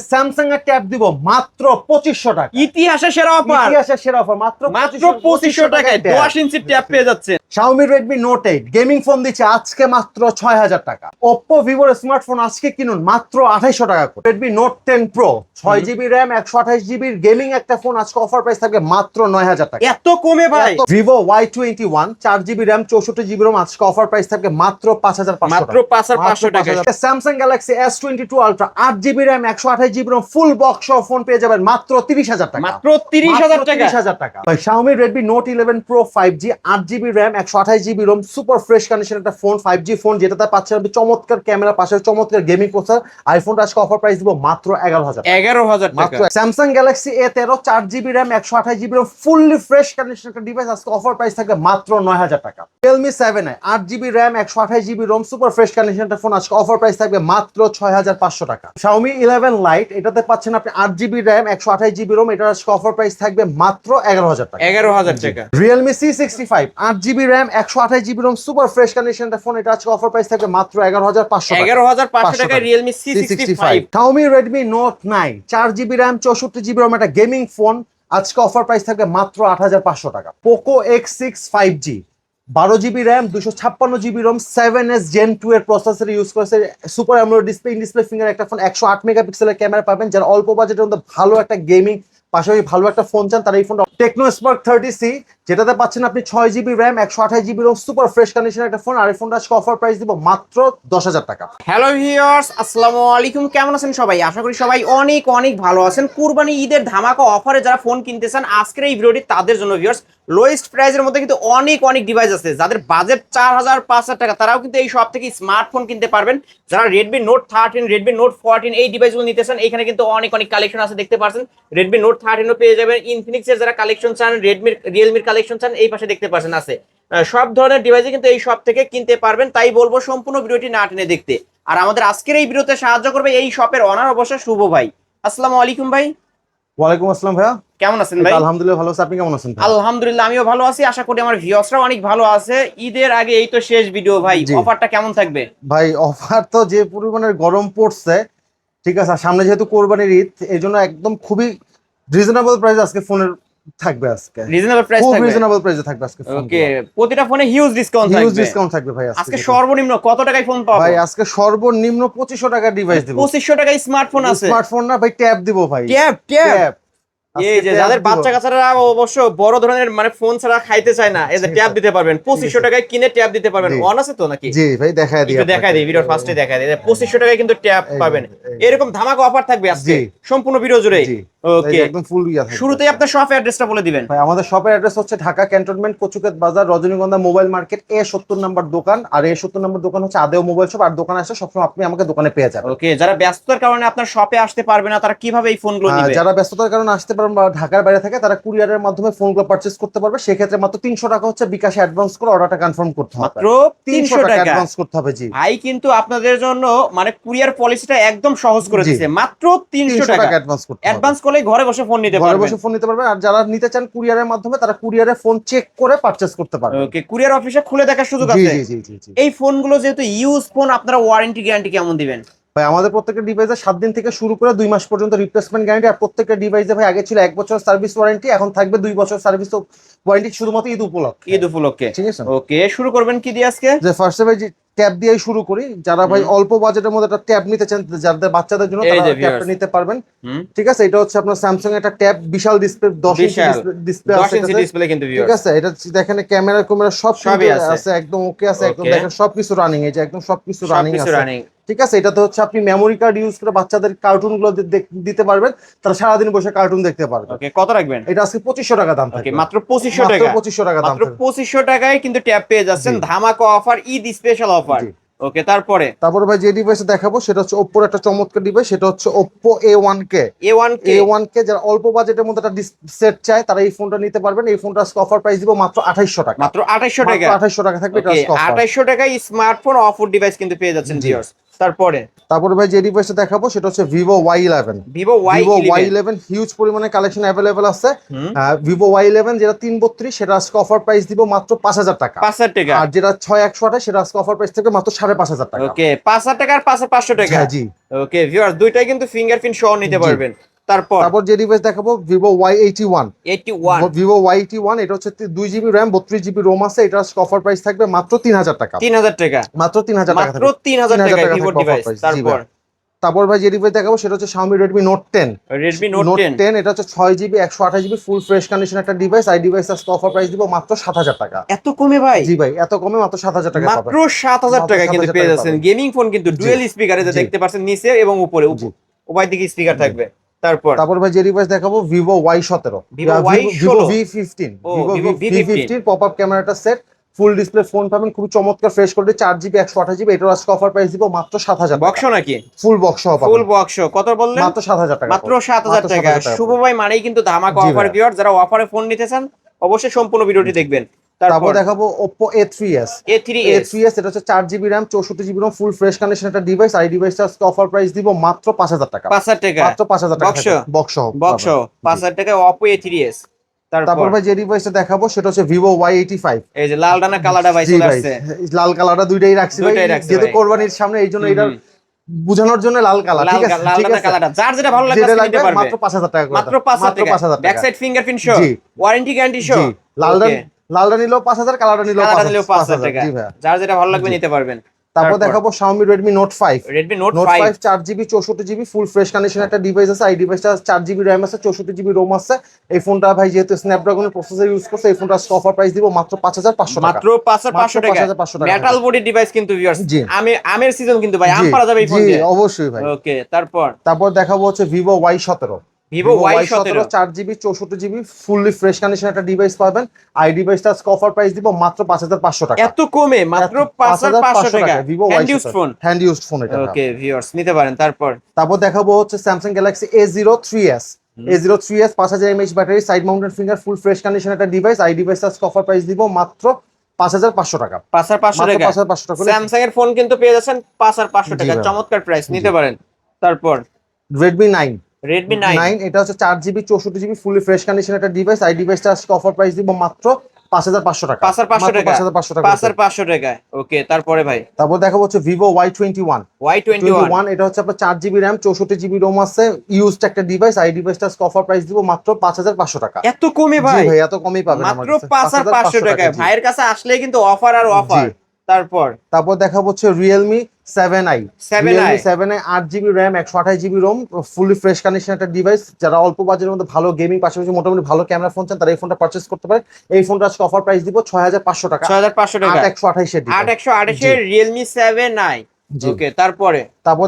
Samsung এর tab দিব মাত্র 2500 টাকা। ইতিহাসের সেরা অফার, ইতিহাসের সেরা অফার মাত্র 2500 টাকায় 10 ইঞ্চি ট্যাব পেয়ে যাচ্ছে। Xiaomi Redmi Note 8 gaming phone দিচ্ছে আজকে মাত্র 6000 টাকা। Oppo Vivo এর স্মার্টফোন আজকে কিনুন মাত্র 2800 টাকা করে। Redmi Note 10 Pro 6GB RAM 128GB gaming একটা ফোন আজকে অফার প্রাইস থাকবে মাত্র 9000 টাকা। এত কমে ভাই? Vivo Y21 4GB RAM 64GB ROM আজকে অফার প্রাইস থাকবে মাত্র 5500 টাকা। মাত্র 5500 টাকা। Samsung Galaxy S22 Ultra 8GB RAM 128GB ROM full box সহ ফোন পেয়ে যাবেন মাত্র 30000 টাকা। মাত্র 30000 টাকা। 30000 টাকা। Xiaomi Redmi Note 11 Pro 5G 8GB RAM 128GB ROM super fresh condition একটা ফোন 5G ফোন যেটাতে পাচ্ছেন আপনি চমৎকার ক্যামেরা পাশে চমৎকার গেমিং প্রসেসর। আইফোনটা আজকে অফার প্রাইস দিব মাত্র 11000 টাকা। 11000 টাকা। Samsung Galaxy A13 4GB RAM 128GB ROM fully fresh condition একটা ডিভাইস আজকে অফার প্রাইস থাকবে মাত্র 9000 টাকা। Realme 7i 8GB RAM 128GB ROM super fresh condition একটা ফোন আজকে অফার প্রাইস থাকবে মাত্র 6500 টাকা। Xiaomi 11 Lite এটাতে পাচ্ছেন আপনি 8GB RAM 128GB ROM এটার আজকে অফার প্রাইস থাকবে মাত্র 11000 টাকা। 11000 টাকা। Realme C65 8GB RAM 128GB ROM super fresh condition একটা ফোন এটা আজকে অফার প্রাইস থাকবে মাত্র 11500 টাকা। 11500 টাকায় Realme C65। Xiaomi Redmi Note 9 4GB RAM 64GB ROM একটা গেমিং ফোন আজকে অফার প্রাইস থাকবে মাত্র 8500 টাকা। Poco X6 5G 12GB RAM 256GB ROM 7S Gen 2 এর প্রসেসর ইউজ করেছে super AMOLED display in display finger একটা ফোন 108 মেগাপিক্সেলের camera পাবেন। যারা অল্প বাজেটের মধ্যে ভালো একটা গেমিং পাশাপাশি ভালো একটা ফোন চান তারা এই ফোনটা টেকনো স্পার্ক 30C যেটাতে পাচ্ছেন আপনি 6GB RAM 128GB ROM super fresh কন্ডিশনের একটা ফোন। আর এই ফোনটা আজকে অফার প্রাইস দিব মাত্র 10000 টাকা। হ্যালো ভিউয়ার্স, আসসালামু আলাইকুম। কেমন আছেন সবাই? আশা করি সবাই অনেক অনেক ভালো আছেন। কুরবানি ঈদের ধামাকা অফারে যারা ফোন কিনতে চান আজকের এই ভিডিওটি তাদের জন্য ভিউয়ার্স। লোয়েস্ট প্রাইসের মধ্যে কিন্তু অনেক অনেক ডিভাইস আছে। যাদের বাজেট 4000 5000 টাকা তারাও কিন্তু এই শপ থেকে স্মার্টফোন কিনতে পারবেন। যারা Redmi Note 13 Redmi Note 14 এই ডিভাইসগুলো নিতে চান এখানে কিন্তু অনেক অনেক কালেকশন আছে দেখতে পাচ্ছেন। Redmi Note 13 ও পেয়ে যাবেন। Infinix এর যারা কালেকশন চান, Realme এর কালেকশন চান এই পাশে দেখতে পাচ্ছেন আছে। সব ধরনের ডিভাইসই কিন্তু এই শপ থেকে কিনতে পারবেন। তাই বলবো সম্পূর্ণ ভিডিওটি না টেনে দেখতে। আর আমাদের আজকের এই ভিডিওতে সাহায্য করবে এই শপের অনার অবশ্য শুভ ভাই। আসসালামু আলাইকুম ভাই। ওয়ালাইকুম আসসালাম ভাইয়া, কেমন আছেন ভাই? আলহামদুলিল্লাহ ভালো আছি, আপনি কেমন আছেন? আলহামদুলিল্লাহ আমিও ভালো আছি। আশা করি আমার ভিউয়ার্সরাও অনেক ভালো আছে। ঈদের আগে এই তো শেষ ভিডিও ভাই, অফারটা কেমন থাকবে? ভাই অফার তো যে পরিমাণের গরম পড়ছে, ঠিক আছে, আর সামনে যেহেতু কোরবানির ঈদ এই জন্য একদম খুবই রিজনেবল প্রাইস আজকে ফোনের থাকবে। আজকে রিজনেবল প্রাইস থাকবে, খুব রিজনেবল প্রাইসে থাকবে আজকে ফোন। ওকে, প্রতিটা ফোনে হিউজ ডিসকাউন্ট থাকবে। হিউজ ডিসকাউন্ট থাকবে ভাই। আজকে সর্বনিম্ন কত টাকায় ফোন পাবো ভাই? আজকে সর্বনিম্ন 2500 টাকার ডিভাইস দেব। 2500 টাকায় স্মার্টফোন আছে। স্মার্টফোন না ভাই, ট্যাব দিব ভাই। ট্যাব এই যে যাদের বাচ্চা কাচ্চারা অবশ্য বড় ধরনের মানে ফোন ছাড়া খাইতে চায় না, এই যে ট্যাব দিতে পারবেন 2500 টাকায় কিনে ট্যাব দিতে পারবেন। অন আছে তো নাকি? জি ভাই দেখায় দিই, একটু দেখায় দিই, ভিডিওর ফার্স্টে দেখায় দিই। 2500 টাকায় কিন্তু ট্যাব পাবেন। এরকম ধামাকা অফার থাকবে আজকে সম্পূর্ণ ভিডিও জুড়ে। ওকে, একদম ফুল ইয়া থাকবে। শুরুতেই আপনার শপের অ্যাড্রেসটা বলে দিবেন ভাই। আমাদের শপের অ্যাড্রেস হচ্ছে ঢাকা ক্যান্টনমেন্ট কচুক্ষেত বাজার রজনীগন্ধা মোবাইল মার্কেট A70 নম্বর দোকান। আর A70 নম্বর দোকান হচ্ছে আদেও মোবাইল শপ। আর দোকানে আসলে সবসময় আপনি আমাকে দোকানে পেয়ে যাবেন। ওকে, যারা ব্যস্ততার কারণে আপনার শপে আসতে পারবে না তারা কিভাবে এই ফোনগুলো নেবে? যারা ব্যস্ততার কারণে আসতে পারবেন বা ঢাকার বাইরে থাকে তারা কুরিয়ারের মাধ্যমে ফোনগুলো পারচেজ করতে পারবে। সেক্ষেত্রে মাত্র 300 টাকা হচ্ছে বিকাশে অ্যাডভান্স করে অর্ডারটা কনফার্ম করতে হবে। মাত্র 300 টাকা অ্যাডভান্স করতে হবে। জি ভাই, কিন্তু আপনাদের জন্য মানে কুরিয়ার পলিসিটা একদম সহজ করে দিয়েছে। মাত্র 300 টাকা অ্যাডভান্স করতে হবে। অ্যাডভান্স করলে ঘরে বসে ফোন নিতে পারবেন। ঘরে বসে ফোন নিতে পারবেন। আর যারা নিতে চান কুরিয়ারের মাধ্যমে তারা কুরিয়ারে ফোন চেক করে পারচেজ করতে পারবে। ওকে, কুরিয়ার অফিসে খুলে দেখার সুযোগ আছে। জি জি জি জি। এই ফোনগুলো যেহেতু ইউজ ফোন, আপনারা ওয়ারেন্টি গ্যারান্টি কেমন দিবেন? ভাই আমাদের প্রত্যেকটা ডিভাইসে 7 দিন থেকে শুরু করে 2 মাস পর্যন্ত রিপ্লেসমেন্ট গ্যারান্টি। আর প্রত্যেকটা ডিভাইসে ভাই আগে ছিল 1 বছর সার্ভিস ওয়ারেন্টি, এখন থাকবে 2 বছর সার্ভিস ওয়ারেন্টি শুধুমাত্র ঈদ উপলক্ষে। ঈদ উপলক্ষে, ঠিক আছে। ওকে, শুরু করবেন কি দিয়ে আজকে? যে ফার্স্টে ভাই ট্যাব দিয়েই শুরু করি। যারা ভাই অল্প বাজেটের মধ্যে একটা ট্যাব নিতে চান, যাদের বাচ্চাদের জন্য তারা ট্যাবটা নিতে পারবেন। ঠিক আছে, এটা হচ্ছে আপনার স্যামসাং একটা ট্যাব, বিশাল ডিসপ্লে, 10 ইঞ্চি ডিসপ্লে আছে। 10 ইঞ্চি ডিসপ্লে কিন্তু ঠিক আছে, এটা দেখেন ক্যামেরা সব আছে, একদম ওকে আছে, একদম দেখেন সবকিছু রানিং। এই যে একদম সবকিছু রানিং আছে। ঠিক আছে, এটাতে হচ্ছে আপনি মেমোরি কার্ড ইউজ করে বাচ্চাদের কার্টুন গুলো দিতে পারবেন, তারা সারাদিন বসে কার্টুন দেখতে পারবে। ওকে, কত রাখবেন? এটা আজকে 2500 টাকা দাম থাকবে। মাত্র 2500 টাকা। 2500 টাকা দাম। মাত্র 2500 টাকায় কিন্তু ট্যাব পেয়ে যাচ্ছেন। ধামাকা অফার, ঈদ স্পেশাল অফার। ওকে, তারপরে ভাই যে ডিভাইসে দেখাবো সেটা হচ্ছে Oppo এর একটা চমৎকার ডিভাইস। সেটা হচ্ছে Oppo A1K। যারা অল্প বাজেটের মধ্যে একটা সেট চায় তারা এই ফোনটা নিতে পারবেন। এই ফোনটা আজকে অফার প্রাইস দিব মাত্র 2800 টাকা। মাত্র 2800 টাকা। 2800 টাকা থাকবে। এটা আজকে অফার। 2800 টাকায় স্মার্টফোন অফার ডিভাইস কিন্তু পেয়ে যাচ্ছেন ভিউয়ার্স। তারপরে তারপরে ভাই যে ডিভাইসটা দেখাবো সেটা হচ্ছে Vivo Y11। Vivo Vivo Y11। Y11 huge পরিমাণে কালেকশন অ্যাভেলেবেল আছে। হুম, ভিভো Y11 যেটা 332 সেটা আজকে অফার প্রাইস দিব মাত্র 5000 টাকা। 5,000 টাকা। আর যেটা 6128 সেটা আজকে অফার প্রাইস থেকে মাত্র 5500 টাকা। ওকে, 5,000 টাকা আর 5,500 টাকা। হ্যাঁ জি। ওকে ভিউয়ার, দুইটাই কিন্তু ফিঙ্গারপ্রিন্ট সহ নিতে জি। পারবেন। তারপর তারপর যে ডিভাইস দেখাবো ভিভো Y81। 81। ভিভো Y81 এটা হচ্ছে 2GB র্যাম 32GB রোম আছে। এটা অফার প্রাইস থাকবে মাত্র 3000 টাকা। 3,000 টাকা। মাত্র 3000 টাকা মাত্র 3,000 টাকা ভিভোর ডিভাইস। তারপর তারপর ভাই যে ডিভাইস দেখাবো সেটা হচ্ছে Xiaomi Redmi Note 10। Redmi Note 10। 10 এটা হচ্ছে 6GB 128GB full fresh condition একটা ডিভাইস। এই ডিভাইস আজকে অফার প্রাইস দিব মাত্র 7000 টাকা। এত কমে ভাই? জি ভাই, এত কমে মাত্র 7000 টাকা মাত্র 7,000 টাকা কিন্তু পেয়ে যাচ্ছেন। গেমিং ফোন কিন্তু ডুয়েল স্পিকারে যে দেখতে পাচ্ছেন নিচে এবং উপরে, উভয় দিকে স্পিকার থাকবে। তারপর ভাই যে ডিভাইস দেখাবো Vivo Y17। Vivo Vivo Y16। V15। ও, ভিভো Vivo V15 পপআপ ক্যামেরাটা সেট ফুল ডিসপ্লে ফোন পাবেন, খুবই চমৎকার ফ্রেশ কোয়ালিটি 4GB 128GB। এটার আজকে অফার প্রাইস দিব মাত্র 7000 টাকা। বক্স নাকি? ফুল বক্স সহ ফুল পাবেন বক্স কত বললেন? মাত্র 7000 টাকা। মাত্র 7,000 টাকা। শুভ ভাই মানেই কিন্তু ধামাকা জি অফার। ভাই। ভিউয়ার, যারা অফারে ফোন নিতে চান অবশ্যই সম্পূর্ণ ভিডিওটি দেখবেন। তারপর তারপর দেখাবো Oppo A3s। A3s। এটা হচ্ছে 4GB RAM 64GB Rome full fresh condition একটা ডিভাইস। এই ডিভাইসটা আজকে অফার প্রাইস দিব মাত্র 5000 টাকা। 5,000 টাকা। মাত্র 5000 টাকা। বক্স বক্স বক্স 5,000 টাকা Oppo A3s। তারপর ভাই যে ডিভাইসটা দেখাবো সেটা হচ্ছে Vivo Y85। এই যে লাল ডানা কালারটা ভাই জি চলে ভাই, আসছে। লাল কালারটা দুইটাই রাখছি ভাই, দুইটাই রাখছি যেহেতু ভাই। কোরবানির সামনে এই জন্য এটা বোঝানোর জন্য লাল কালার। লাল ঠিক আছে, লাল ঠিক ডানা আছে। কালারটা যার যেটা ভালো লাগে যেটা আজকে নিতে লাগবে পারবে। মাত্র 5000 টাকা করে মাত্র দাও। 5,000 টাকা। মাত্র 5000 ব্যাক টাকা। সাইড ফিঙ্গারপ্রিন্ট সহ, জি। ওয়ারেন্টি গ্যারান্টি সহ। জি, লালটা ওকে। লালটা নিলেও 5000, কালারটা নিলেও কালারটা নিলেও 5,000 5000 টাকা। জি ভাই। যার যেটা ভালো লাগবে জি। নিতে পারবেন। তারপর দেখাবো Xiaomi Redmi Note 5। Redmi Note Note 5 5। 4GB 64GB full fresh condition একটা ডিভাইস আছে। এই ডিভাইসটা 4GB র্যাম আছে 64GB রোম আছে। এই ফোনটা ভাই যেহেতু স্ন্যাপড্রাগনের প্রসেসর ইউজ করছে, এই ফোনটা অফার প্রাইস দিব মাত্র 5500 টাকা। মাত্র 5,500 টাকা। 5500 টাকা। মেটাল বডি ডিভাইস কিন্তু ভিউয়ার্স। জি। আমের সিজন কিন্তু ভাই, আম জি, পারা যাবে এই ফোন জি দিয়ে। অবশ্যই ভাই। ওকে, তারপর দেখাবো হচ্ছে Vivo Y17। Vivo Y17 4GB 64GB fully fresh condition একটা ডিভাইস পাবেন। এই ডিভাইসটা আজকে অফার প্রাইস দিব মাত্র 5500 টাকা। এত কমে মাত্র 5,500 টাকা। Vivo hand use Y17 phone. Hand used phone এটা। ওকে ভিউয়ার্স, নিতে পারেন। তারপর দেখাবো হচ্ছে Samsung Galaxy A03s। A03s 5000 mAh battery, side mounted finger, full fresh condition একটা ডিভাইস। এই ডিভাইসটা আজকে অফার প্রাইস দিব মাত্র 5500 টাকা। 5,500 টাকা। 5500 টাকা। স্যামসাং এর ফোন কিন্তু পেয়ে যাচ্ছেন 5,500 টাকা। জি ভাই। চমৎকার প্রাইস, নিতে পারেন। তারপর Redmi 9। Redmi 9। এটা হচ্ছে 4GB 64GB fully fresh condition একটা ডিভাইস। এই ডিভাইসটা আজকে অফার প্রাইস দিব মাত্র 5500 টাকা। 5,500 টাকা। 5500 টাকা। 5,500 টাকা। ওকে, তারপরে ভাই তারপর দেখাবো হচ্ছে Vivo Y21। Y21। এটা হচ্ছে আপনার 4GB র্যাম 64GB রোম আছে, ইউজড একটা ডিভাইস। এই ডিভাইসটা আজকে অফার প্রাইস দিব মাত্র 5500 টাকা। এত কমে জি ভাই? ভাই, এত কমই পাবেন আমার মাত্র কাছে। 5,500 টাকা। জি। ভাইয়ের কাছে আসলে কিন্তু অফার আর অফার। জি। তারপর দেখাবো হচ্ছে Realme 7i। 7i Realme 7i 8GB RAM 128GB ROM fully fresh condition একটা ডিভাইস। যারা অল্প বাজেটের মধ্যে ভালো গেমিং পাশাপাশি মোটামুটি ভালো ক্যামেরা ফোন চান তারা এই ফোনটা পারচেজ করতে পারে। এই ফোনটা আজকে অফার প্রাইস দিব 6500 টাকা। 6,500 টাকা। 8128 এর ডিভাইস। 8128 এর Realme 7i। জি। ওকে, তারপরে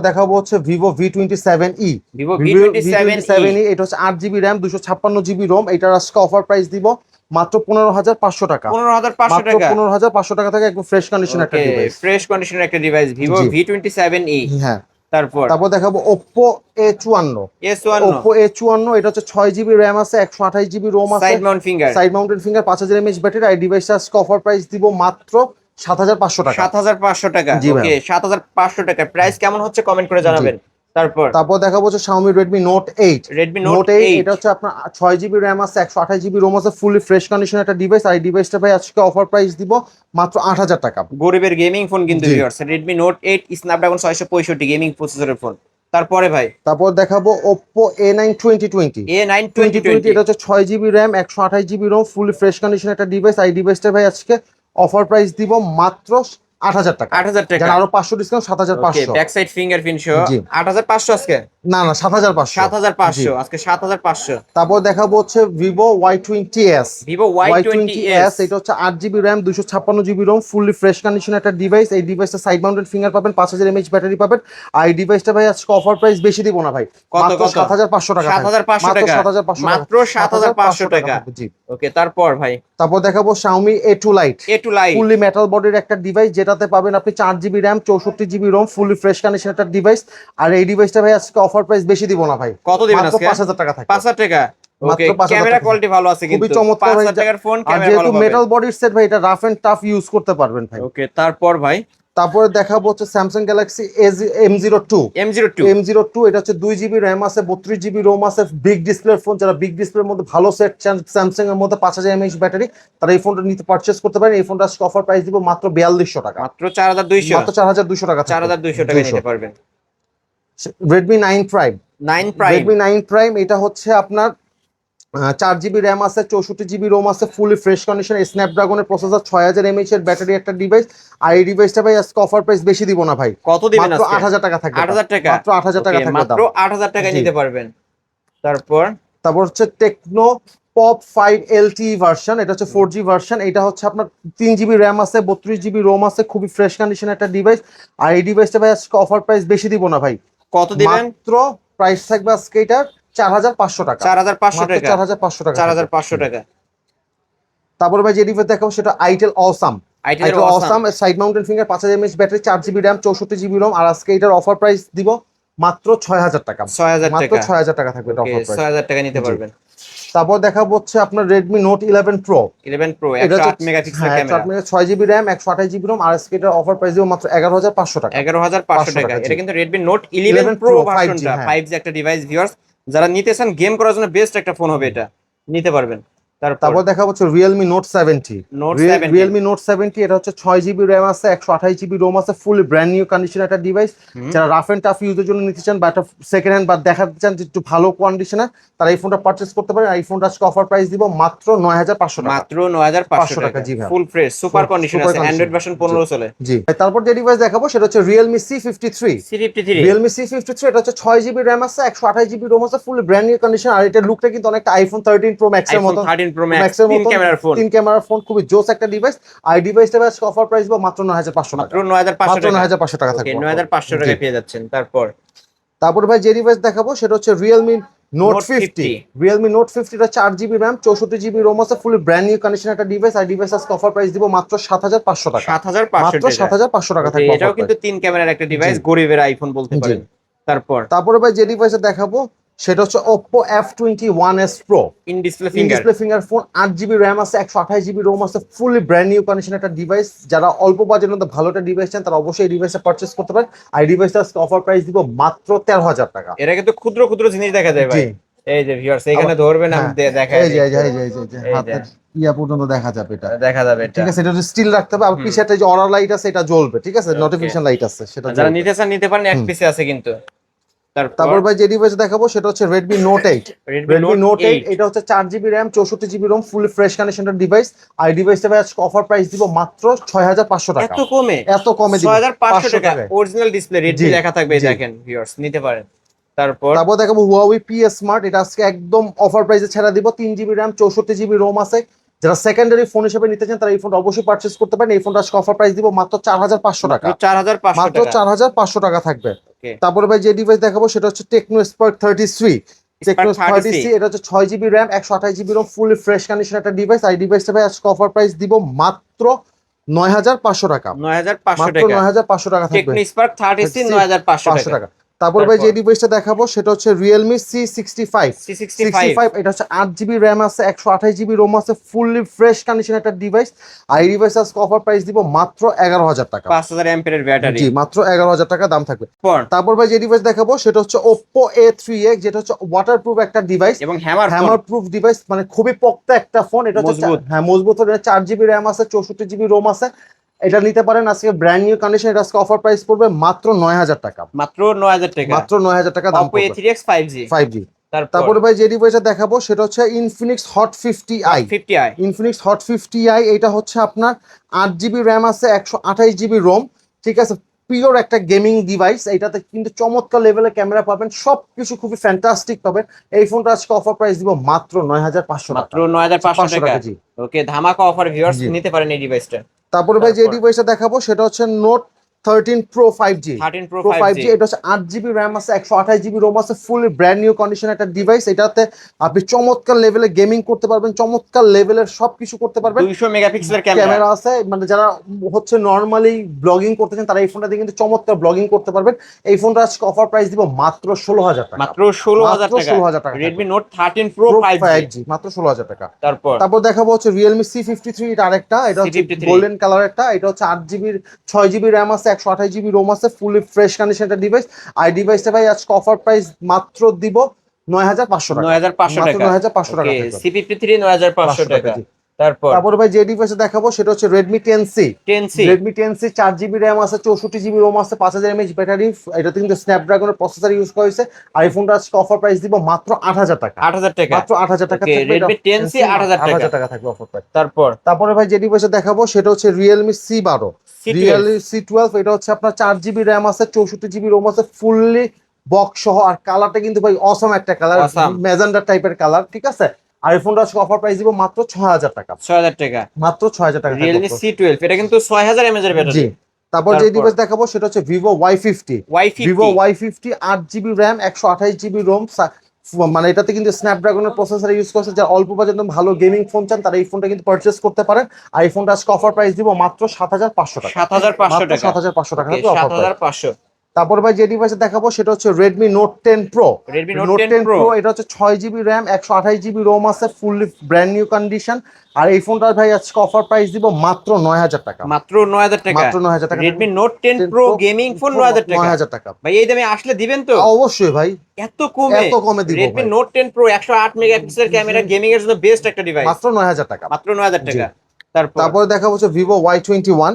দেখাবো হচ্ছে Vivo V27e। Vivo V27e। এটা হচ্ছে 8GB র্যাম 256GB রোম। এটার আজকে অফার প্রাইস দিব মাত্র 15500 টাকা। 15,500 মাত্র টাকা। 15500 টাকা থেকে একদম ফ্রেশ কন্ডিশন একটা ডিভাইস। ফ্রেশ কন্ডিশনের একটা ডিভাইস Vivo জি। V27e। হ্যাঁ। তারপর দেখাবো Oppo A54। S51 Oppo A54 এটা হচ্ছে 6GB র্যাম আছে 128GB রোম আছে। Side mount finger. Side mounted finger 5000 mAh battery. এই ডিভাইসটা আজকে অফার প্রাইস দিব মাত্র 7500 টাকা। 7,500 টাকা। জি ভাই। ওকে, 7,500 টাকা। প্রাইস কেমন হচ্ছে কমেন্ট করে জানাবেন। তারপর দেখাবো হচ্ছে Xiaomi Redmi Note 8। Redmi Note 8। এটা হচ্ছে আপনার 6GB র্যাম আছে 128GB রোম আছে, ফুলি ফ্রেশ কন্ডিশন একটা ডিভাইস। এই ডিভাইসটা ভাই আজকে অফার প্রাইস দিব মাত্র 8000 টাকা। গরিবের গেমিং ফোন কিন্তু জি। Viewers. Redmi Note 8 Snapdragon 665 gaming প্রসেসরের ফোন। তারপরে ভাই দেখাবো Oppo A9 2020। A9 এটা 2020। হচ্ছে 6GB RAM 128GB ROM fully fresh condition একটা ডিভাইস। এই ডিভাইসটা ভাই আজকে অফার প্রাইস দিব মাত্র 8000 টাকা। 8,000 টাকা। যারা আরো 500 ডিসকাউন্ট 7500। ব্যাক সাইড ফিঙ্গারপ্রিন্ট সহ জি। 8,500 আজকে। না 7500। 7,500 আজকে 7,500। দেখাবো হচ্ছে Vivo Y20s। Vivo Y20s। এটা হচ্ছে 8GB RAM 256GB ROM fully fresh condition একটা ডিভাইস। এই ডিভাইসটা সাইড মাউন্টেড ফিঙ্গার পাবেন, 5000 mAh ব্যাটারি পাবেন। আর এই ডিভাইসটা ভাই আজকে অফার প্রাইস বেশি দিব না ভাই, মাত্র 7500 টাকা। 7,500 টাকা। মাত্র 7,500 টাকা। জি। ওকে, তারপর ভাই দেখাবো Xiaomi A2 Lite। A2 Lite। Fully metal বডির একটা ডিভাইস, যেটাতে পাবেন আপনি 4GB RAM 64GB ROM fully fresh condition একটা ডিভাইস। আর এই ডিভাইসটা ভাই আজকে অফার প্রাইস বেশি দিব না ভাই, কত দিবেন মাত্র আজকে? 5000 টাকা থাকবে। 5,000 টাকা। ওকে, মাত্র 5000 ক্যামেরা টাকা। কোয়ালিটি ভালো আছে কিন্তু। খুবই চমৎকার ভাই। 5,000 টাকার ফোন, আর ক্যামেরা যেহেতু ভালো পাবেন। মেটাল বডির সেট ভাই, এটা রাফ এন্ড টাফ ইউজ করতে পারবেন ভাই। ওকে, তারপর ভাই তারপরে দেখাবো হচ্ছে স্যামসাং গ্যালাক্সি M02 M02 এটা হচ্ছে 2 GB র্যাম আছে, 32 GB রোম আছে, বিগ ডিসপ্লের ফোন। যারা বিগ ডিসপ্লের মধ্যে ভালো সেট চান, স্যামসাং এর মধ্যে 5000 mAh ব্যাটারি, তারা এই ফোনটা নিতে পারচেস করতে পারেন। এই ফোনটা অফার প্রাইস দিব মাত্র 4200 টাকা, মাত্র 4200, মাত্র 4200 টাকা, 4200 টাকা নিতে পারবেন। Redmi 9 Prime, 9 Prime, Redmi 9 Prime এটা হচ্ছে আপনার 4 GB র্যাম আছে, 64 GB রোম আছে, ফুলি ফ্রেশ কন্ডিশন, স্ন্যাপড্রাগনের প্রসেসর, 6000 mAh এর ব্যাটারি একটা ডিভাইস। আর এই ডিভাইসটা ভাই আজকে অফার প্রাইস বেশি দিব না ভাই, কত দিবেন মাত্র আজকে? 8000 টাকা থাকবে, 8000 টাকা, মাত্র 8000 টাকা থাকবে, মাত্র 8000 টাকা নিতে পারবেন। তারপর হচ্ছে টেকনো পপ 5 LTE ভার্সন, এটা হচ্ছে 4G ভার্সন। এটা হচ্ছে আপনার 3 GB র্যাম আছে, 32 GB রোম আছে, খুবই ফ্রেশ কন্ডিশন একটা ডিভাইস। আর এই ডিভাইসটা ভাই আজকে অফার প্রাইস বেশি দিব না ভাই, কত দিবেন? মাত্র প্রাইস থাকবে আজকে এটা 4500 টাকা, 4500 টাকা, 4500 টাকা, 4500 টাকা। তারপর ভাই যে ডিভাইস দেখাবো সেটা Itel awesome, Itel awesome side mounted finger, 5000 mAh battery, 4 GB RAM, 64 GB ROM. আর আজকে এটার অফার প্রাইস দিব মাত্র 6000 টাকা, 6000 মাত্র টাকা, 6000 টাকা থাকবে এটা অফার প্রাইস, 6000 টাকা নিতে পারবেন। তারপর দেখাবো হচ্ছে আপনার Redmi Note 11 Pro, 11 Pro 108 megapixel camera, 6 GB RAM, 128 GB ROM. আর আজকে এটার অফার প্রাইস দিব মাত্র 11500 টাকা, 11500 টাকা। এটা কিন্তু Redmi Note 11 11 Pro Pro ভার্সনটা, 5G, 5G একটা ডিভাইস। ভিউয়ার্স, যারা নিতে চান গেম করার জন্য বেস্ট একটা ফোন হবে, এটা নিতে পারবেন। তারপর দেখাবো হচ্ছে Realme Note 70, Note 70, Realme Note 70 এটা হচ্ছে 6 GB র্যাম আছে, 128 GB রোম আছে, ফুলি ব্র্যান্ড নিউ কন্ডিশন একটা ডিভাইস। যারা রাফ এন্ড টাফ ইউজের জন্য নিতে চান বা একটা সেকেন্ড হ্যান্ড বা দেখাতে চান যে একটু ভালো কন্ডিশনে, তারা এই ফোনটা পারচেজ করতে পারেন। এই ফোনটা আজকে অফার প্রাইস দিব মাত্র 9500 টাকা, মাত্র 9500 টাকা। জি ভাই, ফুল ফ্রেশ সুপার কন্ডিশন আছে, অ্যান্ড্রয়েড ভার্সন 15 চলে। জি। তারপর যে ডিভাইস দেখাবো সেটা হচ্ছে Realme C53, Realme C53 এটা হচ্ছে 6 GB র্যাম আছে, 128 GB রোম আছে, ফুলি ব্র্যান্ড নিউ কন্ডিশন। আর এটার লুকটা কিন্তু অনেকটা iPhone 13 Pro Max এর মতো, 13 Pro Max, 3 ক্যামেরার ফোন, 3 ক্যামেরার ফোন, খুবই জোস একটা ডিভাইস। আর ডিভাইসটা আজকে অফার প্রাইস দিব মাত্র 9500 টাকা, মাত্র 9500 টাকা, 9500 টাকা থাকবে, 9500 টাকায় পেয়ে যাচ্ছেন। তারপর ভাই যে ডিভাইস দেখাবো সেটা হচ্ছে Realme Note 50, Realme Note 50 এটা 4 GB র্যাম, 64 GB রোম আছে, ফুলি ব্র্যান্ড নিউ কন্ডিশন একটা ডিভাইস। আর ডিভাইস আজকে অফার প্রাইস দিব মাত্র 7500 টাকা, 7500 মাত্র 7500 টাকা থাকবে। এটাও কিন্তু 3 ক্যামেরার একটা ডিভাইস, গরিবের আইফোন বলতে পারেন। তারপরে ভাই যে ডিভাইসটা দেখাবো সেটা হচ্ছে Oppo F21s Pro, in display finger phone, 8 GB RAM আছে, 128 GB রোম আছে, ফুলি ব্র্যান্ড নিউ কন্ডিশন একটা ডিভাইস। যারা অল্প বাজেটের মধ্যে ভালো একটা ডিভাইস চান তারা অবশ্যই এই ডিভাইসটা পারচেজ করতে পারেন। আর এই ডিভাইসটা আজকে অফার প্রাইস দিব মাত্র 13000 টাকা। এটা কিন্তু ক্ষুদ্র ক্ষুদ্র জিনিস দেখা যায় ভাই, এই যে ভিউয়ার্স এখানে ধরবেন, আমি দেখাই, এই যে হাতের ইয়া পর্যন্ত দেখা যাবে, এটা দেখা যাবে, ঠিক আছে। এটা স্টিল রাখতে হবে। আর পিছে একটা যে অরা লাইট আছে এটা জ্বলবে, ঠিক আছে, নোটিফিকেশন লাইট আছে, সেটা যারা নিতে চান নিতে পারেন, এক পিসে আছে কিন্তু। তারপর ভাই যে ডিভাইস দেখাবো সেটা হচ্ছে Redmi Note 8, Redmi Note 8 এটা হচ্ছে 4 GB RAM, 64 GB ROM, fully fresh কন্ডিশনের ডিভাইস। আর এই ডিভাইসটা ভাই আজকে অফার প্রাইস দিব মাত্র 6500 টাকা, এত কমে দিব 6500 টাকা। অরিজিনাল ডিসপ্লে Redmi লেখা থাকবে, দেখেন ভিউয়ার্স, নিতে পারেন। তারপর দেখাবো Huawei P Smart, এটা আজকে একদম অফার প্রাইসে ছেড়ে দিব, 3 GB র্যাম, 64 GB রোম আছে। যারা সেকেন্ডারি ফোন হিসেবে নিতে চান তারা এই ফোনটা অবশ্যই পারচেজ করতে পারেন। এই ফোনটা আজকে অফার প্রাইস দিব মাত্র 4500 টাকা, 4500 মাত্র টাকা, 4500 টাকা থাকবে। তারপরে ভাই যে ডিভাইস দেখাবো সেটা হচ্ছে Tecno Spark 33, Tecno Spark 33 এটা হচ্ছে 6 GB RAM, 128 GB ROM, fully fresh condition একটা ডিভাইস। আর এই ডিভাইসটা ভাই আজকে অফার প্রাইস দিব মাত্র 9500 টাকা, 9500 মাত্র টাকা, 9500 টাকা থাকবে, Tecno Spark 33 9500 টাকা। তারপর ভাই যে ডিভাইসটা দেখাবো সেটা হচ্ছে Realme C65, এটা হচ্ছে 8 GB র্যাম আছে, 128 GB রোম আছে, ফুললি ফ্রেশ কন্ডিশন একটা ডিভাইস। আর এই ডিভাইস আজকে অফার প্রাইস দিব মাত্র 11000 টাকা, 5000 অ্যাম্পিয়ারের ব্যাটারি, জি মাত্র 11000 টাকা দাম থাকবে। তারপর ভাই যে ডিভাইস দেখাবো সেটা হচ্ছে Oppo A3X, যেটা হচ্ছে ওয়াটারপ্রুফ একটা ডিভাইস এবং হ্যামার প্রুফ ডিভাইস, মানে খুবই পোক্ত একটা ফোন। এটা হচ্ছে মজবুত, 4 GB র্যাম আছে, 64 GB রোম আছে। এটা নিতে পারেন আজকে ব্র্যান্ড নিউ কন্ডিশন। এটা আজকে অফার প্রাইস পড়বে মাত্র 9000 টাকা, মাত্র 9000 টাকা, মাত্র 9000 টাকা দাম Oppo A3X 5G। তারপরে ভাই যে ডিভাইসটা দেখাবো সেটা হচ্ছে Infinix Hot 50i, Infinix Hot 50i এটা হচ্ছে আপনার 8 GB র্যাম আছে, 128 GB রোম, ঠিক আছে, পিওর একটা গেমিং ডিভাইস। এটাতে কিন্তু চমৎকার লেভেলের ক্যামেরা পাবেন, সবকিছু খুবই ফ্যান্টাস্টিক পাবেন। এই ফোনটা আজকে অফার প্রাইস দিব মাত্র 9500 টাকা, মাত্র 9500 টাকা। ওকে, ধামাকা অফার, ভিউয়ার্স নিতে পারেন এই ডিভাইসটা। তারপরে ভাই যে ডিভাইসটা দেখাবো সেটা হচ্ছে Note 13 Pro 5G 13 Pro Pro 5G 5G এটা হচ্ছে 8GB RAM আছে 128GB ROM আছে ফুলি ব্র্যান্ড নিউ কন্ডিশন একটা ডিভাইস এটাতে আপনি চমৎকার লেভেলে গেমিং করতে পারবেন চমৎকার লেভেলের সবকিছু করতে পারবেন 200 মেগাপিক্সেলের ক্যামেরা ক্যামেরা আছে মানে যারা হচ্ছে নরমালি ব্লগিং করতেছেন তারা এই ফোনটা দিয়ে কিন্তু চমৎকার ব্লগিং করতে পারবেন এই ফোনটা আজকে অফার প্রাইস দিব মাত্র 16000 টাকা মাত্র 16000 মাত্র টাকা 16000 টাকা Redmi Note 13 Pro 5G মাত্র 16000 টাকা তারপর তারপর দেখাবো হচ্ছে Realme C53 এটা আরেকটা এটা হচ্ছে C53 গোল্ডেন কালার একটা এটা হচ্ছে 8GB 6GB RAM আছে 128GB ROM আছে ফুলি ফ্রেশ কন্ডিশন একটা ডিভাইস আর ডিভাইসটা ভাই আজকে অফার প্রাইস মাত্র দিব 9500 টাকা 9500 মাত্র টাকা 9500 টাকা ওকে থাকবে। C53 9500 টাকা জি। তারপর তারপর ভাই যে ডিভাইসটা দেখাবো সেটা হচ্ছে Redmi 10C 10C Redmi 10C 4GB RAM আছে 64GB ROM আছে 5000 mAh ব্যাটারি এটাতে কিন্তু স্ন্যাপড্রাগনের প্রসেসর ইউজ করা হয়েছে আর এই ফোনটা আজকে অফার প্রাইস দিব মাত্র 8000 টাকা 8000 টাকা মাত্র 8000 টাকা Okay, থাকবে Redmi 10C 8000 টাকা। 8000 টাকা থাকবে অফার প্রাইস তারপর তারপরে ভাই যে ডিভাইসটা দেখাবো সেটা হচ্ছে Realme C12 C12 Realme C12 এটা হচ্ছে আপনার 4GB RAM আছে 64GB ROM আছে ফুললি বক্স সহ আর কালারটা কিন্তু ভাই অসম একটা কালার Awesome. ম্যাজেন্ডা টাইপের কালার ঠিক আছে আর এই ফোনটা আজকে অফার প্রাইস দিব মাত্র 6000 টাকা 6000 টাকা মাত্র 6000 টাকা থাকবে Realme offer। C12 এটা কিন্তু 6000 mAh এর ব্যাটারি জি তারপর যে তারপর? ডিভাইস দেখাবো সেটা হচ্ছে Vivo Y50 Y50 Vivo Y50 8GB RAM 128GB ROM মানে এটাতে কিন্তু স্ন্যাপড্রাগনের প্রসেসর ইউজ করছে যারা অল্প বাজেটে ভালো গেমিং ফোন চান তারা এই ফোনটা কিন্তু পারচেজ করতে পারেন আর এই ফোনটা আজকে অফার প্রাইস দিব মাত্র 7500 টাকা 7500 টাকা 7500 টাকা Okay, থাকবে offer price। 7500 তারপর ভাই যে ডিভাইস দেখাবো সেটা হচ্ছে Redmi Note 10 Pro Redmi Note 10 Pro এটা হচ্ছে 6GB RAM 128GB ROM আছে ফুললি ব্র্যান্ড নিউ কন্ডিশন আর এই ফোনটার ভাই আজকে অফার প্রাইস দিব মাত্র 9000 টাকা মাত্র 9000 টাকা মাত্র 9000 টাকা Redmi Note 10 Pro gaming phone 9000 টাকা 9000 টাকা ভাই এই দামে আসলে দিবেন তো অবশ্যই ভাই এত কমে এত কমে দিব Redmi ভাই। Note 10 Pro 108 মেগাপিক্সেলের ক্যামেরা গেমিং এর জন্য বেস্ট একটা ডিভাইস মাত্র 9000 টাকা মাত্র 9000 টাকা তারপর তারপরে দেখা হচ্ছে Vivo Y21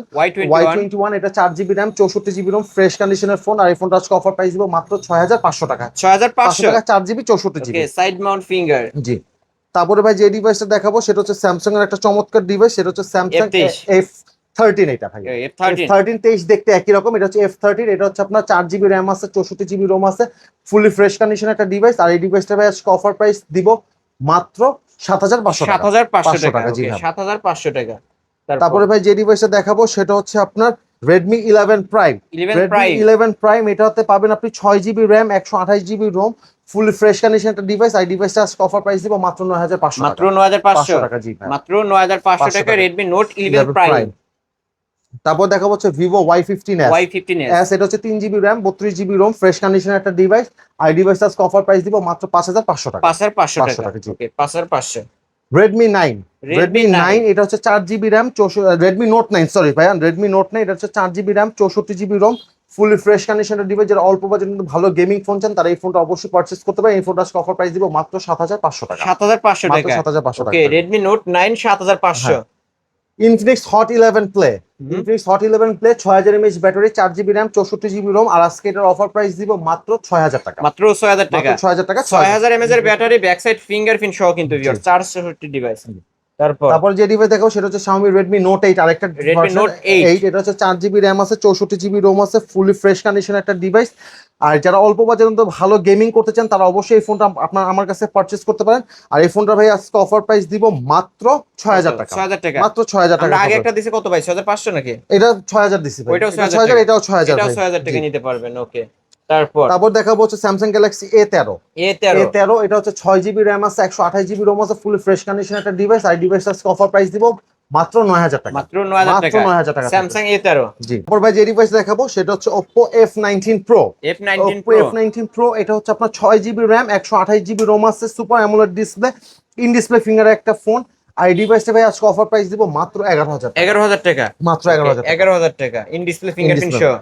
Y21 এটা 4GB RAM 64GB ROM fresh কন্ডিশনের ফোন আর এই ফোনটা আজকে অফার প্রাইস দিব মাত্র 6500 টাকা 500 টাকা 6500 4GB 64GB okay side mount finger জি তারপরে ভাই যে ডিভাইসটা দেখাবো সেটা হচ্ছে স্যামসাং এর একটা চমৎকার ডিভাইস সেটা হচ্ছে স্যামসাং F23 F13 এটা ভাই F13 F13 23 দেখতে একই রকম এটা হচ্ছে F13 এটা হচ্ছে আপনার 4GB RAM আছে 64GB ROM আছে ফুলি ফ্রেশ কন্ডিশন একটা ডিভাইস আর এই ডিভাইসটা ভাই আজকে অফার প্রাইস দিব মাত্র 7500 টাকা 7500 টাকা জি ওকে হ্যাঁ। 7500 টাকা তারপরে ভাই যে ডিভাইসটা দেখাবো সেটা হচ্ছে আপনার Redmi 11 Prime 11 Prime 11 Prime এটাতে পাবেন আপনি 6GB RAM 128GB ROM fully fresh condition একটা ডিভাইস আর ডিভাইসটা আজকে অফার প্রাইস দিব মাত্র 9500 মাত্র টাকা 9500 টাকা জি ভাই মাত্র 9500 টাকা টাকা। Redmi Note 11 Prime তারপর দেখাবো হচ্ছে Vivo Y15s Y15s এটা হচ্ছে 3GB RAM 32GB ROM fresh কন্ডিশনের একটা ডিভাইস আর ডিভাইসটা আজকে অফার প্রাইস দিব মাত্র 5500 টাকা 5500 টাকা টাকা, জি। ওকে 5500 Redmi 9 Redmi 9 এটা হচ্ছে 4GB RAM Redmi Note 9 sorry ভাই Redmi Note 9 এটা হচ্ছে 4GB RAM 64GB ROM fully fresh কন্ডিশনের ডিভাইস যারা অল্প বাজেটে ভালো গেমিং ফোন চান তারা এই ফোনটা অবশ্যই পারচেজ করতে পারে এই ফোনটা আজকে অফার প্রাইস দিব মাত্র 7500 টাকা 7500 মাত্র টাকা 7500 টাকা ওকে Redmi Note 9 7500 হ্যাঁ। Infinix Hot 11 Play Infinix Hot 11 Play 6000 mAh battery 4GB RAM 64GB ROM আর আজকে এটার অফার প্রাইস দিব মাত্র 6000 টাকা মাত্র 6000 টাকা মাত্র 6000 টাকা 6000 mAh এর ব্যাটারি ব্যাক সাইড ফিঙ্গারপ্রিন্ট সহ কিন্তু ভিউয়ার 460 ডিভাইস তারপর তারপর যে ডিভাইস দেখাবো সেটা হচ্ছে Xiaomi Redmi Note 8 আরেকটা Redmi version, Note 8 এটা হচ্ছে 4GB RAM আছে 64GB ROM আছে ফুলি ফ্রেশ কন্ডিশনের একটা ডিভাইস আর যারা অল্প বাজেটে ভালো গেমিং করতে চান তারা অবশ্যই এই ফোনটা আপনার আমার কাছে পারচেজ করতে পারেন আর এই ফোনটা ভাই আজকে অফার প্রাইস দিব মাত্র 6000 টাকা 6000 টাকা মাত্র 6000 টাকা আমরা আগে একটা দিছি কত ভাই 6500 নাকি এটা 6000 দিছি ভাই ওইটাও এটা 6000 এটাও 6000 এটাও ভাই 6000 টাকা জি। নিতে পারবেন ওকে তারপর তারপর দেখাবো হচ্ছে Samsung Galaxy A13 A13 এটা হচ্ছে 6GB RAM আছে 128GB ROM আছে ফুলি ফ্রেশ কন্ডিশন একটা ডিভাইস আর ডিভাইস আজকে অফার প্রাইস দিব মাত্র 9000 টাকা মাত্র 9000 মাত্র টাকা 9000 টাকা Samsung A13 জি তারপর ভাই যে ডিভাইস দেখাবো সেটা হচ্ছে Oppo F19 Pro F19 Oppo Pro F19 Pro এটা হচ্ছে আপনার 6GB RAM 128GB ROM আছে super AMOLED display in display ফিঙ্গারের একটা ফোন আর এই ডিভাইসটা ভাই আজকে অফার প্রাইস দিব মাত্র 11000 টাকা 11000 টাকা মাত্র 11000 টাকা 11000 টাকা ইন ডিসপ্লে ফিঙ্গারপ্রিন্ট display। সহ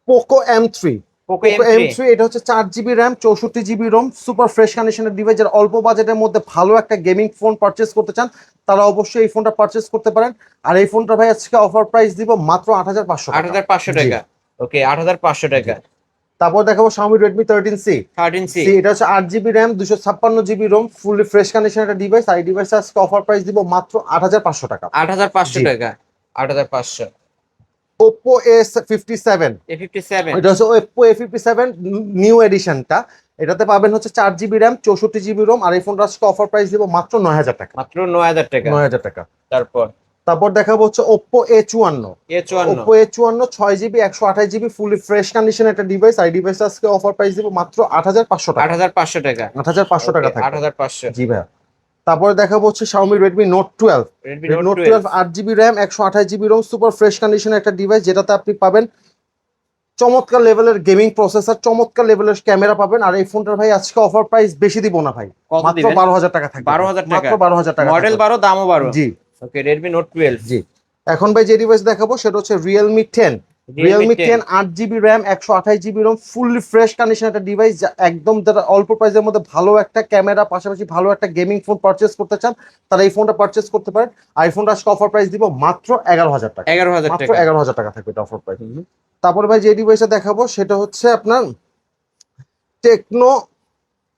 Poco M3 Poco Poco M3 M3 এটা হচ্ছে 4GB RAM 64GB ROM super fresh কন্ডিশনের ডিভাইস যারা অল্প বাজেটের মধ্যে ভালো একটা গেমিং ফোন পারচেজ করতে চান তারা অবশ্যই এই ফোনটা পারচেজ করতে পারেন আর এই ফোনটা ভাই আজকে অফার প্রাইস দিব মাত্র 8500 টাকা 8500 টাকা ওকে 8500 টাকা তারপর দেখাবো Xiaomi Redmi 13C 13C এটা হচ্ছে 8GB RAM 256GB ROM fully fresh কন্ডিশনের একটা ডিভাইস আর এই ডিভাইসটা আজকে অফার প্রাইস দিব মাত্র 8500 টাকা 8500 টাকা 8500 Oppo A57 A57 এটা হচ্ছে Oppo A57 নিউ এডিশনটা এটাতে পাবেন হচ্ছে 4GB RAM 64GB ROM আর এই ফোনটা আজকে অফার প্রাইস দিব মাত্র 9000 টাকা মাত্র 9000 টাকা 9000 টাকা তারপর তারপর দেখাবো হচ্ছে Oppo A54 A54 Oppo A54 6GB 128GB fully fresh condition একটা ডিভাইস। আর ডিভাইস আজকে অফার প্রাইস দিব মাত্র 8500 টাকা। 8500 টাকা। 8500 টাকা থাকবে। 8500। জি ভাই। তারপরে দেখাবো হচ্ছে Xiaomi Redmi Note 12 Redmi Note Note 12 8GB RAM 128GB ROM super fresh কন্ডিশনের একটা ডিভাইস, যেটাতে আপনি পাবেন চমৎকার লেভেলের গেমিং প্রসেসর, চমৎকার লেভেলের ক্যামেরা পাবেন। আর এই ফোনটার ভাই আজকে অফার প্রাইস বেশি দিব না ভাই, কত মাত্র দিবেন? 12000 টাকা থাকবে। 12000 টাকা। মাত্র 12000 টাকা। মডেল 12, দামও 12। জি। ওকে, Redmi Note 12। জি। এখন ভাই যে ডিভাইস দেখাবো সেটা হচ্ছে Realme 10 8GB RAM 128GB ROM fully fresh condition একটা ডিভাইস, যা একদম যারা অল্প প্রাইসের মধ্যে ভালো একটা ক্যামেরা পাশাপাশি ভালো একটা গেমিং ফোন পারচেজ করতে চান তারা এই ফোনটা পারচেজ করতে পারেন। আর এই ফোনটা আজকে অফার প্রাইস দিব মাত্র 11000 টাকা। 11000 মাত্র টাকা। 11000 টাকা থাকবে এটা অফার প্রাইস। তারপরে ভাই যে ডিভাইসটা দেখাবো সেটা হচ্ছে আপনার টেকনো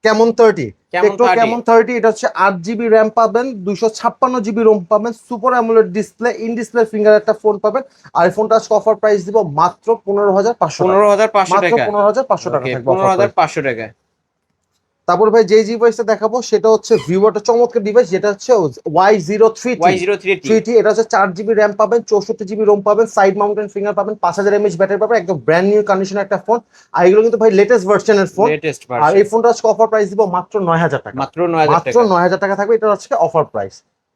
ক্যামন 30 টেকনো ক্যামন 30। এটা হচ্ছে 8GB RAM পাবেন, 256GB ROM পাবেন, super AMOLED display, in display finger একটা ফোন পাবেন। আর এই ফোনটা আজকে অফার প্রাইস দিব মাত্র 15500 টাকা। 15500 মাত্র টাকা। 15500 টাকা থাকবে offer price। 15500 টাকা। তারপর ভাই যে ডিভাইসটা দেখাবো সেটা হচ্ছে ভিভোর চমৎকার ডিভাইস, যেটা হচ্ছে Y03T। Y03T। এটা হচ্ছে 4GB RAM পাবেন, 64GB ROM পাবেন, সাইড মাউন্টেন ফিঙ্গার পাবেন, 5000 mAh ব্যাটারি পাবেন, একদম ব্র্যান্ড নিউ কন্ডিশনের একটা ফোন। আর এগুলো কিন্তু ভাই লেটেস্ট ভার্সনের ফোন। লেটেস্ট আর ভার্সন। এই ফোনটা আজকে অফার প্রাইস দিব মাত্র 9000 টাকা। মাত্র 9000 মাত্র টাকা। 9000 টাকা থাকবে, এটা আজকে অফার প্রাইস।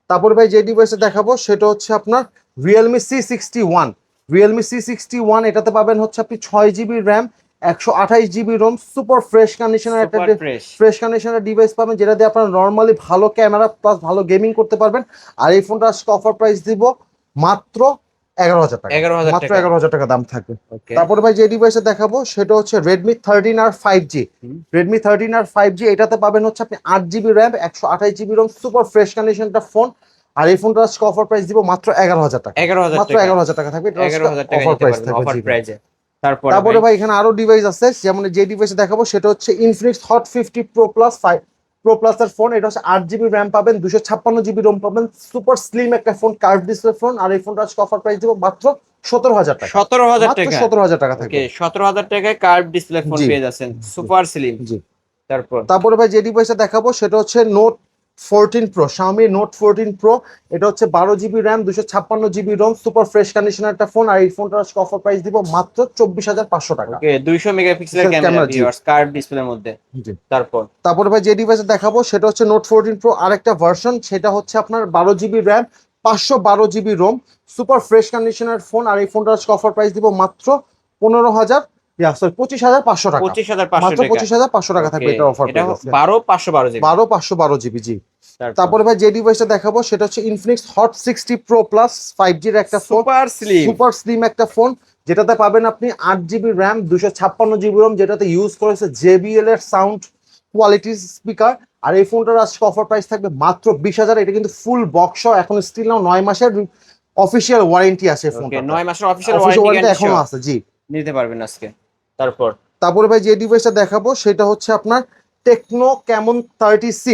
তারপর ভাই যে ডিভাইসটা দেখাবো সেটা হচ্ছে আপনার Realme C61 Realme C61। এটাতে পাবেন হচ্ছে আপনি 6GB RAM 128GB ROM super fresh কন্ডিশনের একটা সুপার ফ্রেশ। ফ্রেশ কন্ডিশনের ডিভাইস পাবেন, যেটা দিয়ে আপনারা নরমালি ভালো ক্যামেরা প্লাস ভালো গেমিং করতে পারবেন। আর এই ফোনটা আজকে অফার প্রাইস দিব মাত্র 11000 টাকা। 11000 মাত্র টাকা। 11000 টাকা দাম থাকবে। ওকে। তারপরে ভাই যে ডিভাইসে দেখাবো সেটা হচ্ছে Redmi 13R 5G Redmi 13R 5G। এটাতে পাবেন হচ্ছে আপনি 8GB RAM 128GB ROM super fresh কন্ডিশনটা ফোন। আর এই ফোনটা আজকে অফার প্রাইস দিব মাত্র 11000 টাকা। 11000 মাত্র টাকা। 11000 টাকা থাকবে, এটা 11000 টাকা অফার নিতে প্রাইস পারবেন থাকবে। অফার জি। প্রাইসে। তারপরে ভাই এখানে আরো ডিভাইস আছে, যেমন যে ডিভাইসে দেখাবো সেটা হচ্ছে Infinix Hot 50 Pro Plus 5 Pro Plus এর ফোন। এটা হচ্ছে 8GB RAM পাবেন, 256GB ROM পাবেন, সুপার স্লিম একটা ফোন, কার্ভ ডিসপ্লে ফোন। আর এই ফোনটা আজকে অফার প্রাইস দিব মাত্র 17000 টাকা। 17000 মাত্র টাকা। 17000 টাকা থাকবে। ওকে, 17000 টাকায় কার্ভ ডিসপ্লে ফোন জি। পেয়ে যাচ্ছেন, সুপার স্লিম। জি। তারপর ভাই যে ডিভাইসটা দেখাবো সেটা হচ্ছে Note 14 Pro Xiaomi Note 14 Pro। এটা হচ্ছে 12GB RAM 256GB ROM super fresh কন্ডিশনের একটা ফোন। আর এই ফোনটা আজকে অফার প্রাইস দিব মাত্র 24500 টাকা। ওকে, 200 মেগাপিক্সেলের ক্যামেরা ভিউয়ার্স, কার্ভ ডিসপ্লের মধ্যে। জি। তারপর ভাই যে ডিভাইসে দেখাবো সেটা হচ্ছে Note 14 Pro আরেকটা ভার্সন, সেটা হচ্ছে আপনার 12GB RAM 512GB ROM super fresh কন্ডিশনের ফোন। আর এই ফোনটা আজকে অফার প্রাইস দিব মাত্র 25500 টাকা। 25500 মাত্র টাকা। 25500 টাকা থাকবে এটা অফার এটা প্রাইস। 12512 জিবি। 12512GB। জি। তারপরে ভাই যে ডিভাইসটা দেখাবো সেটা হচ্ছে Infinix Hot 60 Pro Plus 5G এর একটা ফোন, সুপার স্লিম একটা ফোন, যেটাতে পাবেন আপনি 8GB RAM 256GB ROM, যেটাতে ইউজ করেছে JBL এর সাউন্ড কোয়ালিটি স্পিকার। আর এই ফোনটার আজকে অফার প্রাইস থাকবে মাত্র 20000। এটা কিন্তু ফুল বক্স, এখন স্টিল নাও 9 মাসের অফিশিয়াল ওয়ারেন্টি আছে ফোনটা। 9 মাসের অফিশিয়াল ওয়ারেন্টি ওয়ারেন্টি এখনো আছে। জি। নিতে পারবেন আজকে। তারপরে ভাই যে ডিভাইসটা দেখাবো সেটা হচ্ছে আপনার techno Camon 30C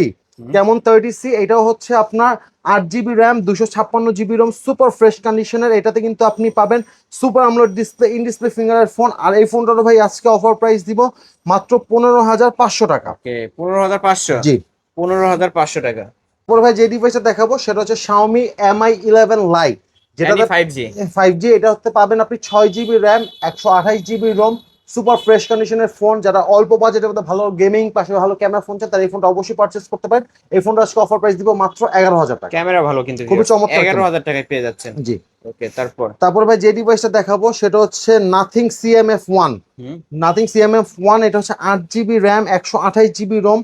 Camon 30C। এটাও হচ্ছে আপনার 8GB RAM 256GB ROM super fresh কন্ডিশনের। এটাতে কিন্তু আপনি পাবেন super AMOLED display, in display ফিঙ্গারের ফোন। আর এই ফোনটারও ভাই আজকে অফার প্রাইস দিব মাত্র 15500 টাকা। ওকে, 15500। জি। 15500 টাকা। তারপর ভাই যে ডিভাইসটা দেখাবো সেটা হচ্ছে Xiaomi Mi 11 Lite, যেটা 5G। 5G। এটা হতে পাবেন আপনি 6GB RAM 128GB ROM super fresh কন্ডিশনের ফোন। যারা অল্প বাজেটের মধ্যে ভালো গেমিং পাশে ভালো ক্যামেরা ফোন চান তারা এই ফোনটা অবশ্যই পারচেজ করতে পারেন। এই ফোনটা আজকে অফার প্রাইস দিব মাত্র 11000 টাকা। ক্যামেরা ভালো কিন্তু, খুবই চমৎকার 11000 টাকায় পেয়ে যাচ্ছেন। জি। ওকে, তারপর ভাই যে ডিভাইসটা দেখাবো সেটা হচ্ছে Nothing CMF1 Nothing CMF1। এটা হচ্ছে 8GB RAM 128GB ROM।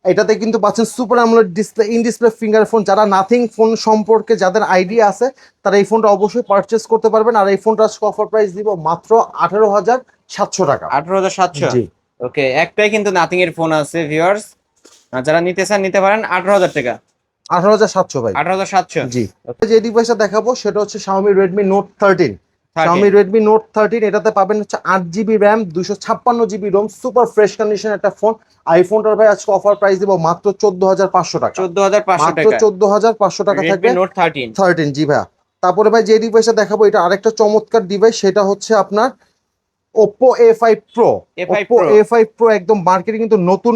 এটাতে কিন্তু পাচ্ছেন super AMOLED display, in display finger phone. যারা নাথিং ফোন সম্পর্কে যাদের আইডিয়া আছে তারা এই ফোনটা অবশ্যই পারচেজ করতে পারবেন। আর এই ফোনটা আজকে অফার প্রাইস দিব মাত্র 18700 টাকা। 18700। জি। ওকে, একটাই কিন্তু নাথিং এর ফোন আছে ভিউয়ার্স, যারা নিতে চান নিতে পারেন। 18000 টাকা। 18700 ভাই। 18700। জি। যে ডিভাইসটা দেখাবো সেটা হচ্ছে Xiaomi Redmi Note 13 Xiaomi Redmi Note 13। এটাতে পাবেন হচ্ছে 8GB RAM 256GB ROM super fresh condition একটা ফোন। আইফোনটার ভাই আজকে অফার প্রাইস দিব মাত্র 14500 টাকা। 14500 মাত্র টাকা। 14500 টাকা থাকবে Redmi Note 13। জি ভাই। তারপরে ভাই যে ডিভাইসটা দেখাবো এটা আরেকটা চমৎকার ডিভাইস, সেটা হচ্ছে আপনার Oppo A5 Pro Oppo A5 Pro একদম মার্কেটে কিন্তু নতুন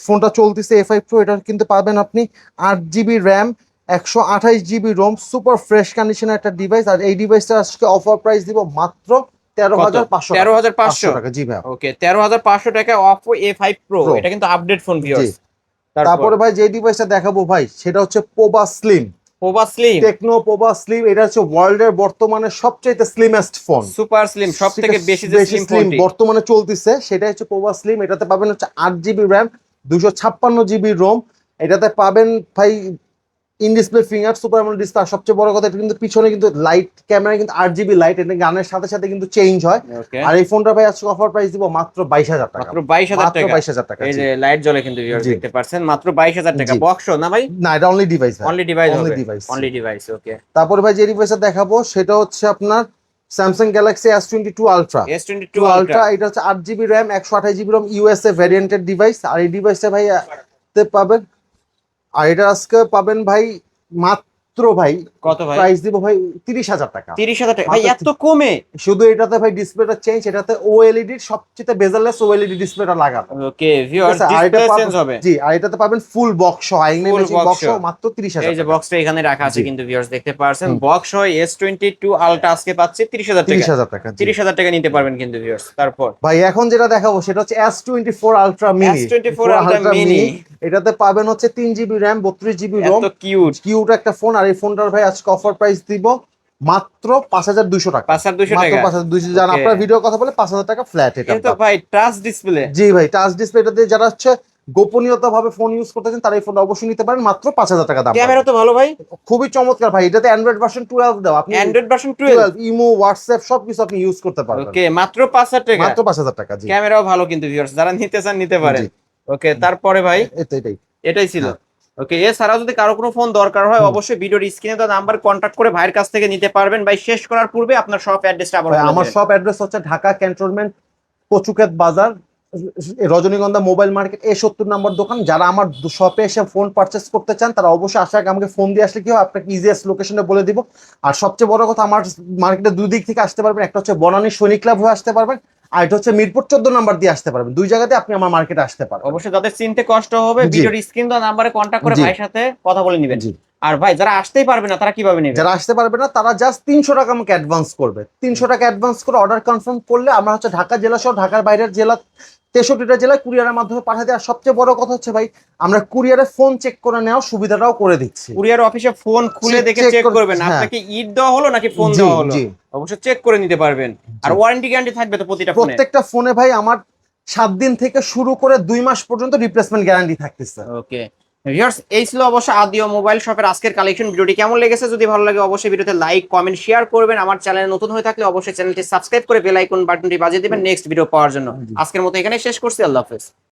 ফোনটা চলতেছে A5 Pro। এটা কিন্তু পাবেন আপনি 8GB RAM 128 GB Rome, super fresh কন্ডিশনের একটা ডিভাইস। আর এই ডিভাইসটা আজকে অফার প্রাইস দিব মাত্র 13,500 13,500 টাকা। জি ভাই। ওকে 13,500 টাকা Oppo A5 Pro, Pro। এটা কিন্তু আপডেট ফোন জি। ভিউয়ার্স। তারপরে ভাই যে ডিভাইসটা দেখাবো ভাই সেটা হচ্ছে Pova Slim, Pova Slim, Tecno Pova Slim. এটা হচ্ছে ওয়ার্ল্ডের বর্তমানে সবচেয়ে স্লিমেস্ট ফোন, সুপার স্লিম, সবথেকে বেশি যে স্লিম স্লিম ফোনটি। বর্তমানে চলতেছে সেটা হচ্ছে পোবা স্লিম। এটাতে পাবেন হচ্ছে 8 জিবি র্যাম, 256 জিবি রোম। এটাতে পাবেন ভাই in display finger super AMOLED display. আর সবচেয়ে বড় কথা, এটা কিন্তু পিছনে কিন্তু লাইট ক্যামেরা কিন্তু 8 জিবি লাইট, এটা গানের সাথে সাথে কিন্তু চেঞ্জ হয়। ওকে আর এই ফোনটা ভাই আজকে অফার প্রাইস দিব মাত্র 22,000 টাকা। মাত্র 22,000 মাত্র টাকা। 22,000 টাকা। এই জি। যে লাইট জ্বলে কিন্তু ভিউয়ার্স জি। দেখতে পাচ্ছেন, মাত্র 22,000 টাকা। জি। বক্স না ভাই? না, এটা অনলি ডিভাইস ভাই। অনলি ডিভাইস অনলি হবে, ডিভাইস। Only device. ওকে তারপরে ভাই যে ডিভাইসটা দেখাবো সেটা হচ্ছে আপনার Samsung Galaxy S22 ultra. S22 ultra ultra, এটা হচ্ছে 8 GB RAM, 128 GB ROM, USA ভ্যারিয়েন্টের ডিভাইস। আর এই ডিভাইসটা ভাই পাবেন, আর এটা আজকে পাবেন ভাই মাত্র ভাই কত ভাই? প্রাইস দিব ভাই 30,000 টাকা। 30,000 টাকা ভাই, মাত্র এত কমে? শুধু এটাতে ভাই ডিসপ্লেটা চেঞ্জ, এটাতে ওএলইডি সবচেয়ে বেজারলেস ওএলইডি ডিসপ্লেটা লাগানো। ওকে ভিউয়ার্স, ঠিক আছে? আর এটা ডিসপ্লে পাবেন- চেঞ্জ হবে। জি, আর এটাতে পাবেন ফুল বক্স সহ, IMEI Full matching box box সহ সহ। মাত্র 30,000 এই যে টাকা। বক্সটা এখানে রাখা আছে জি। কিন্তু ভিউয়ার্স দেখতে পাচ্ছেন, হুম। বক্স হয় S22 আলট্রা আজকে পাচ্ছে 30,000 টাকা। 30,000 টাকা। জি। 30,000 টাকা নিতে পারবেন কিন্তু ভিউয়ার্স। তারপর ভাই এখন যেটা দেখাবো সেটা হচ্ছে S24 ultra mini. S24 Ultra mini। এটাতে পাবেন হচ্ছে 3 জিবি র্যাম, 32 জিবি রোম। এত কিউট। কিউট একটা ফোন। আর এই ফোনটার ভাই আজকে অফার প্রাইস দিব মাত্র 5,200 টাকা। 5,200 মাত্র টাকা। 5,200। জান Okay। আপনার ভিডিও কথা বলে 5,000 টাকা ফ্ল্যাট এটা। এটা তো ভাই টাচ ডিসপ্লে। জি ভাই, টাচ ডিসপ্লেটা দিয়ে যারা হচ্ছে গোপনীয়তা ভাবে ফোন ইউজ করতেছেন তারা এই ফোনটা অবশ্যই নিতে পারেন, মাত্র 5,000 টাকা দাম। ক্যামেরা তো ভালো ভাই, খুবই চমৎকার ভাই। এটাতে অ্যান্ড্রয়েড ভার্সন 12 দাও, আপনি অ্যান্ড্রয়েড ভার্সন 12। 12 ইমো হোয়াটসঅ্যাপ সবকিছু আপনি ইউজ করতে পারবেন। ওকে মাত্র 5,000 টাকা। মাত্র 5,000 টাকা। জি। ক্যামেরাও ভালো কিন্তু ভিউয়ার্স, যারা নিতে চান নিতে পারেন। জি। ওকে তারপরে ভাই এটাই। এটাই ছিল। হ্যাঁ। ওকে এছাড়াও যদি কারো কোনো ফোন দরকার হয় হুম। অবশ্যই ভিডিওর স্ক্রিনে দেওয়া নাম্বার কন্ট্যাক্ট করে ভাইয়ের কাছ থেকে নিতে পারবেন। ভাই শেষ করার পূর্বে আপনার শপ অ্যাড্রেসটা আবার বলে আমার দিবেন। শপ অ্যাড্রেস হচ্ছে ঢাকা ক্যান্টনমেন্ট কচুক্ষেত বাজার, রজনীগন্ধা মোবাইল মার্কেট, A70 নম্বর দোকান। যারা আমার শপে এসে ফোন পারচেস করতে চান তারা অবশ্যই আসার আগে আমাকে ফোন দিয়ে আসলে কি হয়, আপনাকে ইজিয়েস্ট লোকেশনে বলে দিব। আর সবচেয়ে বড় কথা, আমার মার্কেটে দুই দিক থেকে আসতে পারবেন, একটা হচ্ছে বনানী সৈনিক ক্লাব হয়ে আসতে পারবেন, আর এটা হচ্ছে মিরপুর 14 নাম্বার দিয়ে আসতে পারবেন। দুই জায়গাতে আপনি আমার মার্কেটে আসতে পারবেন। অবশ্যই যাদের চিনতে কষ্ট হবে জি। ভিডিওর স্ক্রিন দেওয়া নাম্বারে কন্ট্যাক্ট করে জি। ভাইয়ের সাথে কথা বলে নেবেন। জি। আর ভাই যারা আসতেই পারবে না তারা কিভাবে নেবে? যারা আসতে পারবে না তারা জাস্ট 300 টাকা আমাকে অ্যাডভান্স করবে। 300 টাকা অ্যাডভান্স করে অর্ডার কনফার্ম করলে আমরা হচ্ছে ঢাকা জেলা সহ ঢাকার বাইরের জেলা 63টা জেলায় কুরিয়ারের মাধ্যমে পাঠিয়ে দেয়। আর সবচেয়ে বড় কথা হচ্ছে ভাই, আমরা কুরিয়ারে ফোন চেক করে নেওয়ার সুবিধাটাও করে দিচ্ছি। কুরিয়ার অফিসে ফোন খুলে দেখে চেক চেক করবেন হ্যাঁ। আপনাকে ঈদ দেওয়া হলো নাকি ফোন জি, দেওয়া হলো, জি। অবশ্যই চেক করে নিতে পারবেন। আর ওয়ারেন্টি গ্যারান্টি থাকবে তো প্রতিটা ফোনে? প্রত্যেকটা ফোনে ভাই আমার 7 দিন থেকে শুরু করে 2 মাস পর্যন্ত রিপ্লেসমেন্ট গ্যারান্টি থাকতেছে। ওকে ভিউয়ার্স, এই ছিল অবশ্য আদিও মোবাইল শপের আজকের কালেকশন। ভিডিওটি কেমন লেগেছে যদি ভালো লাগে অবশ্যই ভিডিওতে লাইক কমেন্ট শেয়ার করবেন। আমার চ্যানেলে নতুন হয়ে থাকলে অবশ্যই চ্যানেলটি সাবস্ক্রাইব করে বেল আইকন বাটনটি বাজিয়ে দিবেন নেক্সট ভিডিও পাওয়ার জন্য। আজকের মতো এখানে শেষ করছি, আল্লাহ হাফেজ।